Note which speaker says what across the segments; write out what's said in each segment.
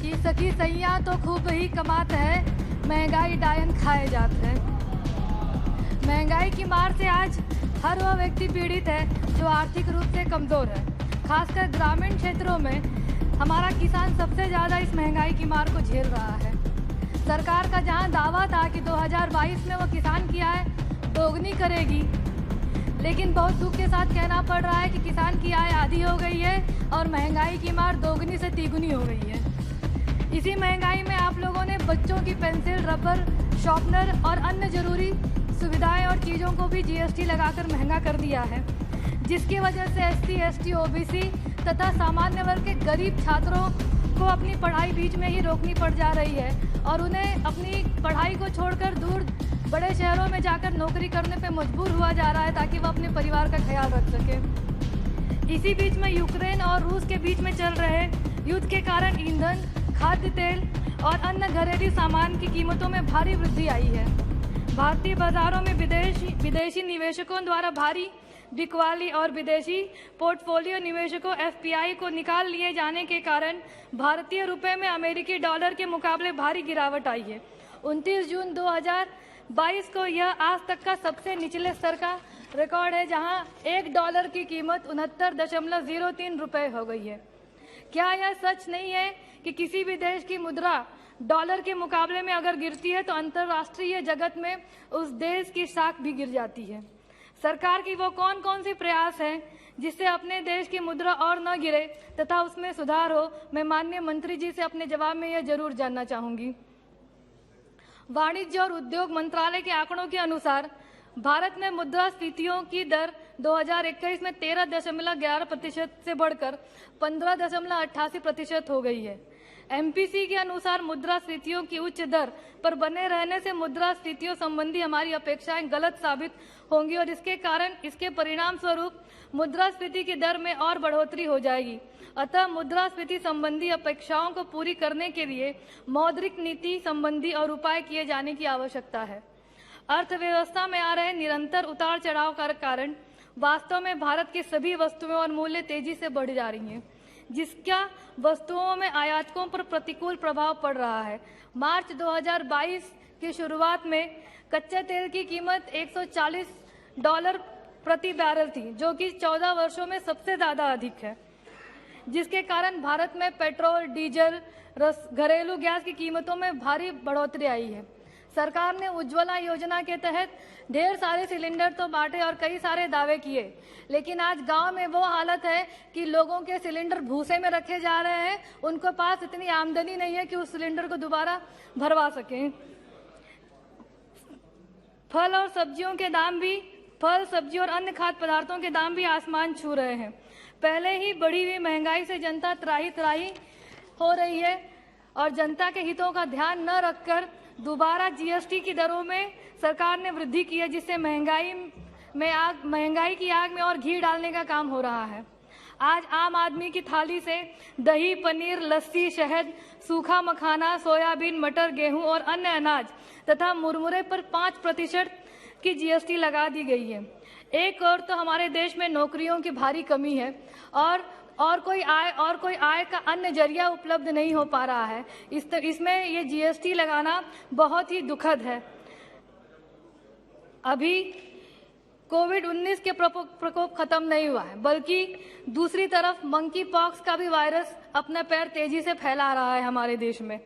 Speaker 1: कि सखी सैया तो खूब ही कमात है, महंगाई डायन खाए जात है। महंगाई की मार से आज हर वह व्यक्ति पीड़ित है जो आर्थिक रूप से कमज़ोर है। खासकर ग्रामीण क्षेत्रों में हमारा किसान सबसे ज़्यादा इस महंगाई की मार को झेल रहा है। सरकार का जहां दावा था कि 2022 में वो किसान की आय दोगुनी करेगी, लेकिन बहुत दुख के साथ कहना पड़ रहा है कि किसान की आय आधी हो गई है और महंगाई की मार दोगुनी से तिगुनी हो गई है। इसी महंगाई में आप लोगों ने बच्चों की पेंसिल, रबर, शॉर्पनर और अन्य जरूरी सुविधाएं और चीज़ों को भी जीएसटी लगाकर महंगा कर दिया है, जिसकी वजह से एससी, एसटी, ओबीसी तथा सामान्य वर्ग के गरीब छात्रों को अपनी पढ़ाई बीच में ही रोकनी पड़ जा रही है और उन्हें अपनी पढ़ाई को छोड़कर दूर बड़े शहरों में जाकर नौकरी करने पे मजबूर हुआ जा रहा है ताकि वह अपने परिवार का ख्याल रख सके। इसी बीच में यूक्रेन और रूस के बीच में चल रहे युद्ध के कारण ईंधन, खाद्य तेल और अन्य घरेलू सामान की कीमतों में भारी वृद्धि आई है। भारतीय बाजारों में विदेशी निवेशकों द्वारा भारी बिकवाली और विदेशी पोर्टफोलियो निवेशकों एफपीआई को निकाल लिए जाने के कारण भारतीय रुपए में अमेरिकी डॉलर के मुकाबले भारी गिरावट आई है। 29 जून 2022 को यह आज तक का सबसे निचले स्तर का रिकॉर्ड है, जहां $1 की कीमत 69.03 रुपये हो गई है। क्या यह सच नहीं है कि किसी भी देश की मुद्रा डॉलर के मुकाबले में अगर गिरती है तो अंतर्राष्ट्रीय जगत में उस देश की साख भी गिर जाती है? सरकार की वो कौन कौन सी प्रयास हैं जिससे अपने देश की मुद्रा और न गिरे तथा उसमें सुधार हो? मैं माननीय मंत्री जी से अपने जवाब में यह जरूर जानना चाहूंगी। वाणिज्य और उद्योग मंत्रालय के आंकड़ों के अनुसार भारत में मुद्रास्फीतियों की दर 2021 में 13.11% से बढ़कर 15.88% हो गई है। एमपीसी के अनुसार मुद्रास्फीतियों की उच्च दर पर बने रहने से मुद्रास्फीतियों संबंधी हमारी अपेक्षाएं गलत साबित होंगी और इसके कारण इसके परिणाम स्वरूप मुद्रास्फीति की दर में और बढ़ोतरी हो जाएगी। अतः मुद्रास्फीति संबंधी अपेक्षाओं को पूरी करने के लिए मौद्रिक नीति संबंधी और उपाय किए जाने की आवश्यकता है। अर्थव्यवस्था में आ रहे निरंतर उतार चढ़ाव का कारण वास्तव में भारत की सभी वस्तुएं और मूल्य तेजी से बढ़ जा रही हैं, जिसका वस्तुओं में आयातकों पर प्रतिकूल प्रभाव पड़ रहा है। मार्च 2022 की शुरुआत में कच्चे तेल की कीमत $140 प्रति बैरल थी, जो कि 14 वर्षों में सबसे ज्यादा अधिक है, जिसके कारण भारत में पेट्रोल, डीजल, घरेलू गैस की कीमतों में भारी बढ़ोतरी आई है। सरकार ने उज्ज्वला योजना के तहत ढेर सारे सिलेंडर तो बांटे और कई सारे दावे किए, लेकिन आज गांव में वो हालत है कि लोगों के सिलेंडर भूसे में रखे जा रहे हैं। उनके पास इतनी आमदनी नहीं है कि उस सिलेंडर को दोबारा भरवा सकें। फल और सब्जियों के दाम भी फल, सब्जी और अन्य खाद्य पदार्थों के दाम भी आसमान छू रहे हैं। पहले ही बढ़ी हुई महंगाई से जनता त्राही त्राही हो रही है और जनता के हितों का ध्यान न रखकर दोबारा जीएसटी की दरों में सरकार ने वृद्धि की है, जिससे महंगाई की आग में और घी डालने का काम हो रहा है। आज आम आदमी की थाली से दही, पनीर, लस्सी, शहद, सूखा मखाना, सोयाबीन, मटर, गेहूं और अन्य अनाज तथा मुरमुरे पर 5% की जीएसटी लगा दी गई है। एक और तो हमारे देश में नौकरियों की भारी कमी है और कोई आय का अन्य जरिया उपलब्ध नहीं हो पा रहा है। इसमें ये जीएसटी लगाना बहुत ही दुखद है। अभी कोविड-19 के प्रकोप खत्म नहीं हुआ है, बल्कि दूसरी तरफ मंकी पॉक्स का भी वायरस अपना पैर तेजी से फैला रहा है हमारे देश में।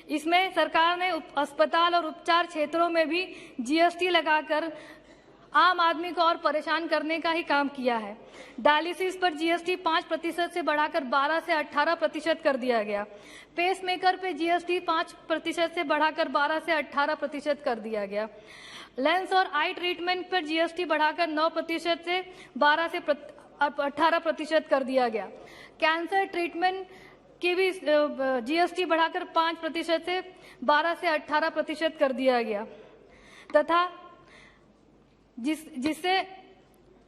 Speaker 1: इसमें सरकार ने अस्पताल और उपचार क्षेत्रों में भी जीएसटी लगाकर आम आदमी को और परेशान करने का ही काम किया है। डायलिसिस पर जीएसटी 5% से बढ़ाकर 12 से 18% कर दिया गया। पेसमेकर पे जीएसटी 5% से बढ़ाकर 12 से 18% कर दिया गया। लेंस और आई ट्रीटमेंट पर जीएसटी बढ़ाकर 9% से 12 से 18% कर दिया गया। कैंसर ट्रीटमेंट की भी जीएसटी बढ़ाकर 5% से 12 से 18% कर दिया गया तथा जिससे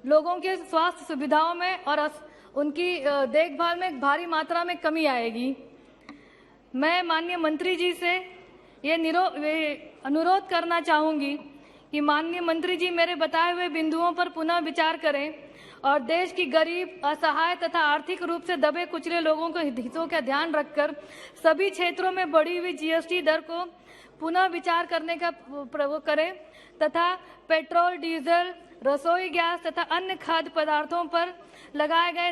Speaker 1: लोगों के स्वास्थ्य सुविधाओं में और उनकी देखभाल में भारी मात्रा में कमी आएगी। मैं माननीय मंत्री जी से ये अनुरोध करना चाहूंगी कि माननीय मंत्री जी मेरे बताए हुए बिंदुओं पर पुनः विचार करें और देश की गरीब, असहाय तथा आर्थिक रूप से दबे कुचले लोगों के हितों का ध्यान रखकर सभी क्षेत्रों में बढ़ी हुई जीएसटी दर को पुनः विचार करने का प्रयोग करें तथा पेट्रोल, डीजल, रसोई गैस तथा अन्य खाद्य पदार्थों पर लगाए गए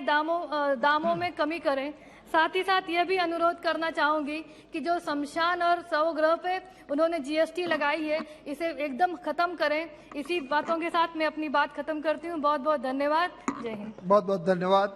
Speaker 1: दामों में कमी करें। साथ ही साथ यह भी अनुरोध करना चाहूंगी कि जो शमशान और शवगृह पे उन्होंने जीएसटी लगाई है, इसे एकदम खत्म करें। इसी बातों के साथ मैं अपनी बात खत्म करती हूँ। बहुत बहुत धन्यवाद। जय हिंद।
Speaker 2: बहुत बहुत धन्यवाद।